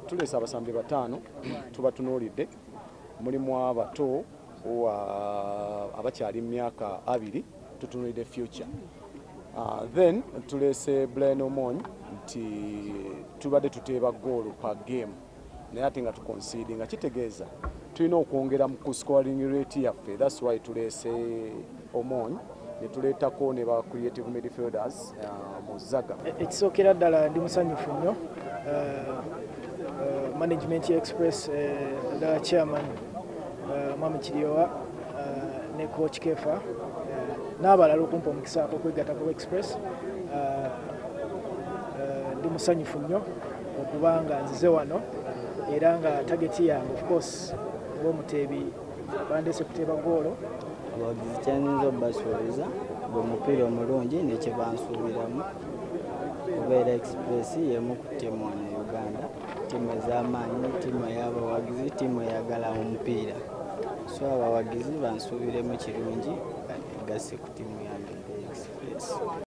Tuleese abasambi bataano tubatunuulidde, mulimu abato abakyali myaka 2 tutunuulidde future. Then tuleese Brian Omony nti tubadde tuteeba goal per game naye ate nga tuconcede nga kitegeeza tulina okwongera ku scoring rate yaffe. That's why tuleese Omony ne tuleetako ne ba creative midfielders mu Zaga. Ekisookera ddala ndi musanyufu nnyo management ya Express the chairman Mami Kiryowa ne coach Kefa n'abalala okumpa omukisa okwegatta ku Express. Ndi musanyufu nnyo okuba nga nzize wano era nga target yange of course ng'omuteebi bandeese kuteeba goolo. Abawagizi kyanyiza obbasuubiza ng'omupiira omulungi nekye bansuubiramu kubeera Express y'emu ku ttiimu wano e Uganda, ttiimu ez'amaanyi, ttiimu ey'abawagizi, ttiimu eyagala omupiira. So abawagizi bansuubiremu kirungi gasse ku ttiimu yange Express.